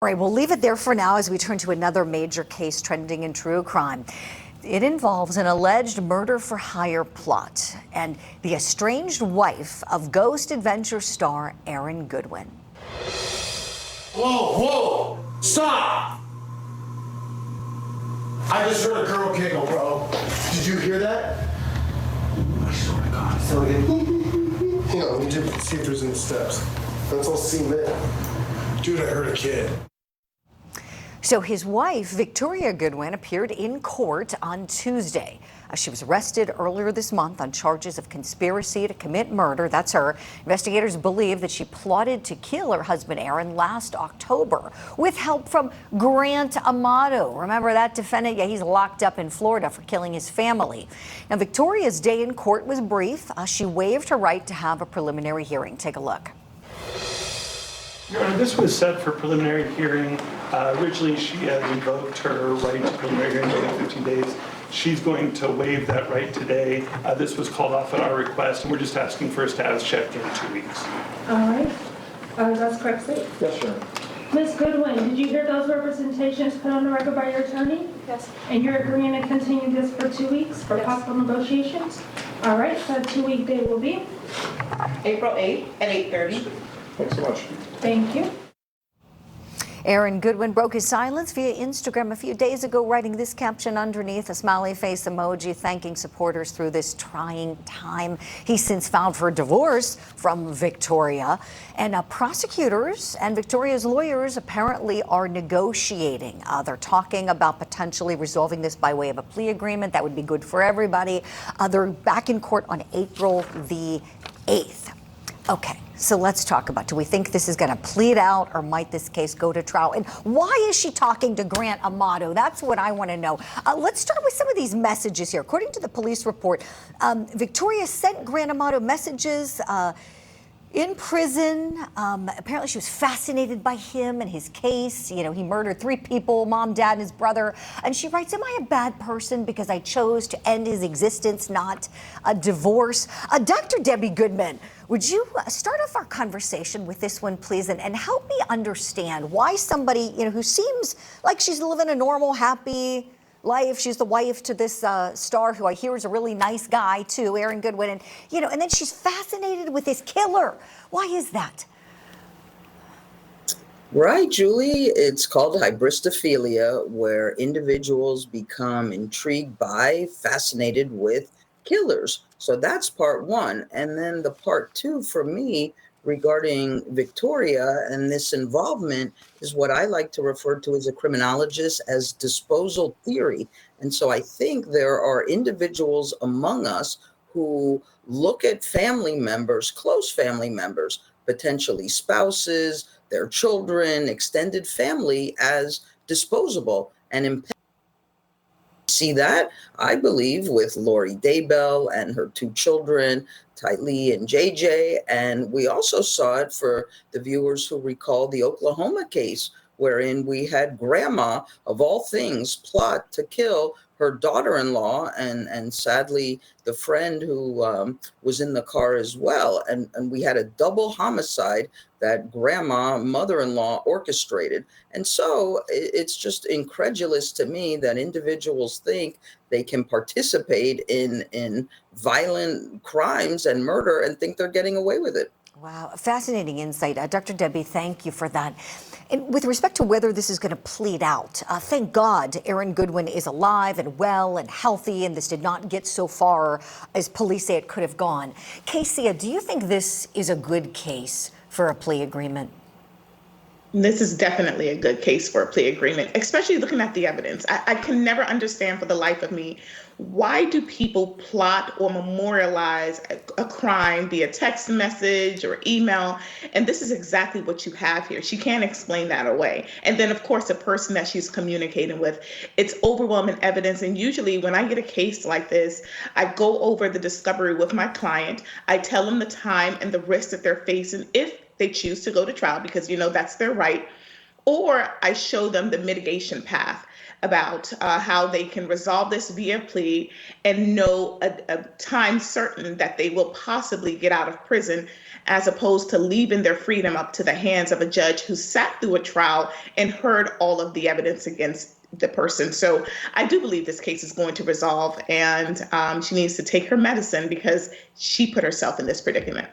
All right, we'll leave it there for now as we turn to another major case trending in true crime. It involves an alleged murder for hire plot and the estranged wife of Ghost Adventure star Aaron Goodwin. Whoa, stop! I just heard a girl giggle, bro. Did you hear that? I swear to God. So again. Hang on, let me just see if there's any steps. That's all cement. Dude, I heard a kid. So his wife, Victoria Goodwin, appeared in court on Tuesday. She was arrested earlier this month on charges of conspiracy to commit murder. That's her. Investigators believe that she plotted to kill her husband Aaron last October with help from Grant Amato. Remember that defendant? Yeah, he's locked up in Florida for killing his family. Now, Victoria's day in court was brief. She waived her right to have a preliminary hearing. Take a look. Your Honor, this was set for preliminary hearing. Originally, she had invoked her right to preliminary hearing within 15 days. She's going to waive that right today. This was called off at our request, and we're just asking for a status check in 2 weeks. All right. That's correct, sir. Yes, sir. Ms. Goodwin, did you hear those representations put on the record by your attorney? Yes. And you're agreeing to continue this for 2 weeks for possible negotiations? All right, so the 2-week date will be? April 8th at 8:30. Thanks so much. Thank you. Aaron Goodwin broke his silence via Instagram a few days ago, writing this caption underneath, a smiley face emoji, thanking supporters through this trying time. He's since filed for divorce from Victoria, and prosecutors and Victoria's lawyers apparently are negotiating. They're talking about potentially resolving this by way of a plea agreement. That would be good for everybody. They're back in court on April the 8th. Okay, so let's talk about, do we think this is going to plead out, or might this case go to trial? And why is she talking to Grant Amato? That's what I want to know. Let's start with some of these messages here. According to the police report, Victoria sent Grant Amato messages in prison. Apparently she was fascinated by him and his case. You know, he murdered 3 people, mom, dad, and his brother. And she writes, am I a bad person because I chose to end his existence, not a divorce? Dr. Debbie Goodman, would you start off our conversation with this one, please, and help me understand why somebody, you know, who seems like she's living a normal, happy life. She's the wife to this star who I hear is a really nice guy too, Aaron Goodwin, and you know, and then she's fascinated with this killer. Why is that? Right, Julie. It's called hybristophilia, where individuals become intrigued by, fascinated with killers. So that's part one. And then the part two for me regarding Victoria and this involvement is what I like to refer to as a criminologist as disposal theory. And so I think there are individuals among us who look at family members, close family members, potentially spouses, their children, extended family as disposable and see that, I believe, with Lori Daybell and her 2 children, Tylee and JJ. And we also saw it for the viewers who recall the Oklahoma case, wherein we had grandma, of all things, plot to kill her daughter-in-law and sadly the friend who was in the car as well. And we had a double homicide that grandma, mother-in-law orchestrated. And so it's just incredulous to me that individuals think they can participate in violent crimes and murder and think they're getting away with it. Wow, fascinating insight. Dr. Debbie, thank you for that. And with respect to whether this is going to plead out, thank God Aaron Goodwin is alive and well and healthy, and this did not get so far as police say it could have gone. Casey, do you think this is a good case for a plea agreement? This is definitely a good case for a plea agreement, especially looking at the evidence. I can never understand for the life of me, why do people plot or memorialize a crime via text message or email? And this is exactly what you have here. She can't explain that away. And then, of course, the person that she's communicating with, it's overwhelming evidence. And usually when I get a case like this, I go over the discovery with my client. I tell them the time and the risks that they're facing if they choose to go to trial, because, you know, that's their right. or I show them the mitigation path about how they can resolve this via plea and know a time certain that they will possibly get out of prison, as opposed to leaving their freedom up to the hands of a judge who sat through a trial and heard all of the evidence against the person. So I do believe this case is going to resolve, and she needs to take her medicine because she put herself in this predicament.